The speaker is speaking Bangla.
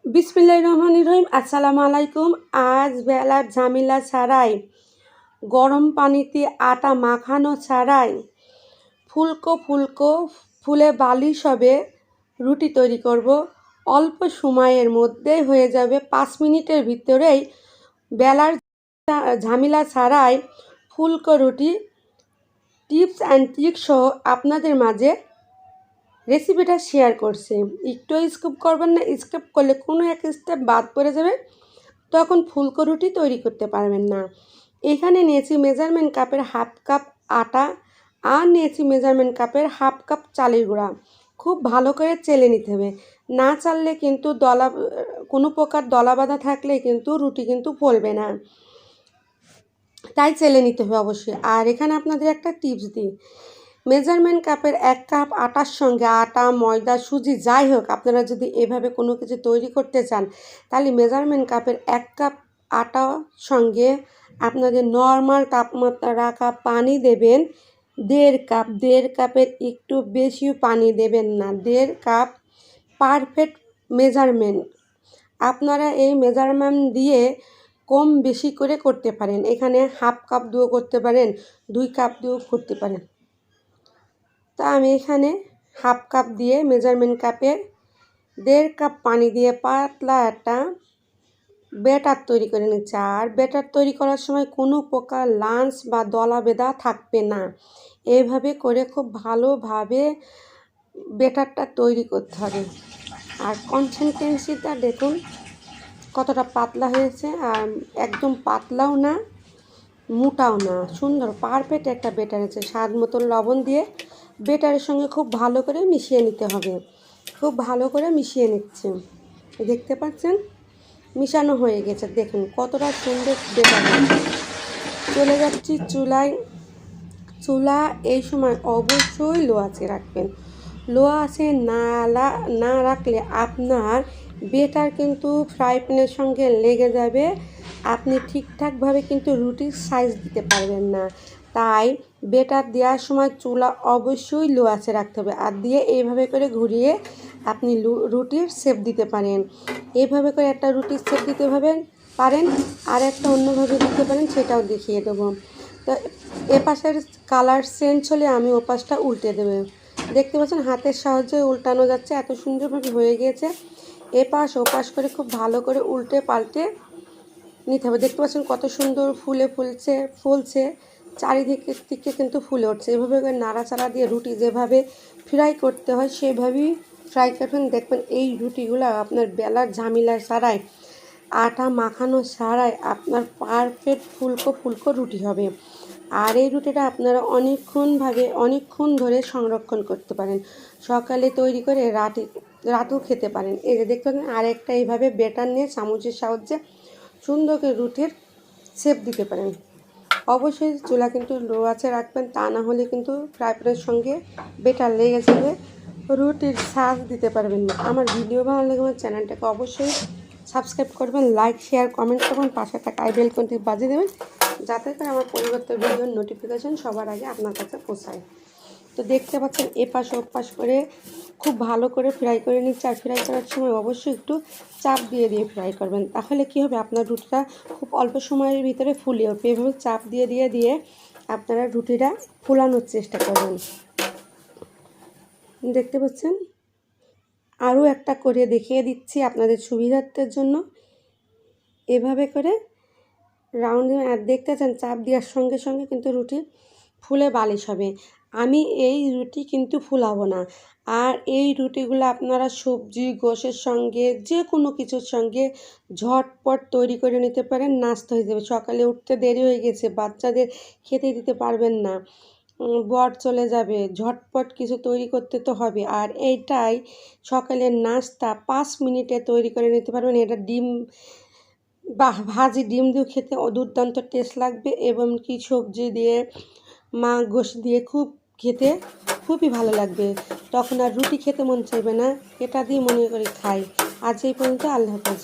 বিসমিল্লাহির রহমানির রহিম। আসসালামু আলাইকুম। আজ বেলার ঝামেলা ছাড়াই, গরম পানিতে আটা মাখানো ছাড়াই ফুলকো ফুলকো ফুলে বালিশ হবে রুটি তৈরি করব। অল্প সময়ের মধ্যেই হয়ে যাবে, 5 মিনিটের ভিতরেই বেলার ঝামেলা ছাড়াই ফুলকো রুটি টিপস অ্যান্ড ট্রিক্স সহ আপনাদের মাঝে রেসিপিটা শেয়ার করছি। একটু স্কিপ করবেন না, স্কিপ করলে কোনো এক স্টেপ বাদ পড়ে যাবে, তখন ফুলকো রুটি তৈরি করতে পারবেন না। এখানে নিয়েছি মেজারমেন্ট কাপের হাফ কাপ আটা, আর নিয়েছি মেজারমেন্ট কাপের হাফ কাপ চালের গুঁড়া। খুব ভালো করে চেলে নিতে হবে, না চাললে কিন্তু কোনো প্রকার দলা বাঁধা থাকলে কিন্তু রুটি কিন্তু ফলবে না, তাই চেলে নিতে হবে অবশ্যই। আর এখানে আপনাদের একটা টিপস দিই, মেজারমেন্ট কাপের 1 কাপ আটার সঙ্গে আটা, ময়দা, সুজি যাই হোক, আপনারা যদি এভাবে কোনো কিছু তৈরি করতে চান, তাহলে মেজারমেন্ট কাপের 1 কাপ আটার সঙ্গে আপনাদের নর্মাল তাপমাত্রা রাখা পানি দেবেন 1.5 কাপ। 1.5 কাপের একটু বেশিও পানি দেবেন না, 1.5 কাপ পারফেক্ট মেজারমেন্ট। আপনারা এই মেজারমেন্ট দিয়ে কম বেশি করে করতে পারেন, এখানে হাফ কাপ দিয়েও করতে পারেন, 2 কাপ দিয়েও করতে পারেন। তা আমি এখানে হাফ কাপ দিয়ে মেজারমেন্ট কাপের 1.5 কাপ পানি দিয়ে পাতলা একটা ব্যাটার তৈরি করে নিচ্ছি। আর ব্যাটার তৈরি করার সময় কোনো প্রকার লাঞ্চ বা দলা বেঁধা থাকবে না, এইভাবে করে খুব ভালোভাবে ব্যাটারটা তৈরি করতে হবে। আর কনসিস্টেন্সিটা দেখুন কতটা পাতলা হয়েছে, আর একদম পাতলাও না মোটাও না, সুন্দর পারফেক্ট একটা ব্যাটার হয়েছে। স্বাদ মতো লবণ দিয়ে ব্যাটারের সঙ্গে খুব ভালো করে মিশিয়ে নিতে হবে। খুব ভালো করে মিশিয়ে নিচ্ছি, দেখতে পাচ্ছেন মিশানো হয়ে গেছে। দেখুন কতটা সুন্দর ব্যাটার হয়েছে। চলে যাচ্ছি চুলায়। চুলা এই সময় অবশ্যই লো আঁচে রাখবেন। লো আঁচে না রাখলে আপনার ব্যাটার কিন্তু ফ্রাই প্যানের সঙ্গে লেগে যাবে, আপনি ঠিকঠাকভাবে কিন্তু রুটির সাইজ দিতে পারবেন না। তাই ব্যাটার দেওয়ার সময় চুলা অবশ্যই লো আঁচে রাখতে হবে। আর দিয়ে এইভাবে করে ঘুরিয়ে আপনি রুটির শেপ দিতে পারেন। এইভাবে করে একটা রুটির শেপ দিতে পারেন, আর একটা অন্যভাবে দিতে পারেন, সেটাও দেখিয়ে দেবো। তো এপাশের কালার চেঞ্জ হলে আমি ওপাশটা উল্টে দেবো। দেখতে পাচ্ছেন হাতের সাহায্যে উল্টানো যাচ্ছে, এত সুন্দরভাবে হয়ে গিয়েছে। এপাশ ওপাশ করে খুব ভালো করে উল্টে পাল্টে নিতে হবে। দেখতে পাচ্ছেন কত সুন্দর ফুলছে চারিদিকের থেকে কিন্তু ফুলে উঠছে। এভাবে করে নাড়াচাড়া দিয়ে রুটি যেভাবে ফ্রাই করতে হয় সেভাবেই ফ্রাই করবেন। দেখবেন এই রুটিগুলো আপনার বেলার ঝামেলা ছাড়াই, আটা মাখানো ছাড়াই আপনার পারফেক্ট ফুলকো রুটি হবে। আর এই রুটিটা আপনারা অনেকক্ষণ ধরে সংরক্ষণ করতে পারেন, সকালে তৈরি করে রাতেও খেতে পারেন। এই যে দেখতে পাচ্ছেন আরেকটা এইভাবে ব্যাটার নিয়ে চামচের সাহায্যে সুন্দর করে রুটির শেপ দিতে পারেন। অবশ্যই চুলা কিন্তু লো আঁচে রাখবেন, তা না হলে কিন্তু ফ্রাই প্যানের সঙ্গে ব্যাটার লেগে যাবে, রুটির সাজ দিতে পারবেন না। আমার ভিডিও ভালো লাগলে আমার চ্যানেলটাকে অবশ্যই সাবস্ক্রাইব করবেন, লাইক শেয়ার কমেন্ট করবেন, পাশে থাকা আই বেল আইকনটি বাজিয়ে দেবেন, যাতে করে আমার পরিবর্তিত ভিডিওর নোটিফিকেশন সবার আগে আপনার কাছে পৌঁছায়। তো দেখতে পাচ্ছেন এপাশ ওপাশ করে খুব ভালো করে ফ্রাই করে নিচ্ছে। আর ফ্রাই করার সময় অবশ্যই একটু চাপ দিয়ে ফ্রাই করবেন, তাহলে কী হবে আপনার রুটিটা খুব অল্প সময়ের ভিতরে ফুলে উঠবে। এভাবে চাপ দিয়ে আপনারা রুটিটা ফোলানোর চেষ্টা করবেন। দেখতে পাচ্ছেন আরও একটা করে দেখিয়ে দিচ্ছি আপনাদের সুবিধার্থের জন্য। এভাবে করে রাউন্ড আর দেখতে চান চাপ দেওয়ার সঙ্গে সঙ্গে কিন্তু রুটি ফুলে বালিশ হবে। আমি এই রুটি কিন্তু ফুলাবো না। আর এই রুটিগুলো আপনারা সবজি গোশের সঙ্গে যে কোনো কিছুর সঙ্গে ঝটপট তৈরি করে নিতে পারেন, নাস্তা হয়ে যাবে। সকালে উঠতে দেরি হয়ে গেছে, বাচ্চাদের খেতে দিতে পারবেন না, বর চলে যাবে, ঝটপট কিছু তৈরি করতে তো হবে। আর এইটাই সকালের নাস্তা 5 মিনিটে তৈরি করে নিতে পারবেন। এটা ভাজি ডিম দিয়ে খেতে দুর্দান্ত টেস্ট লাগবে, এবং কি সবজি দিয়ে গোশ দিয়ে খেতে খুবই ভালো লাগবে। তখন আর রুটি খেতে মন চাইবে না, এটা দিয়ে মনে করে খাই। আজ এই পর্যন্ত, আল্লাহ হাফেজ।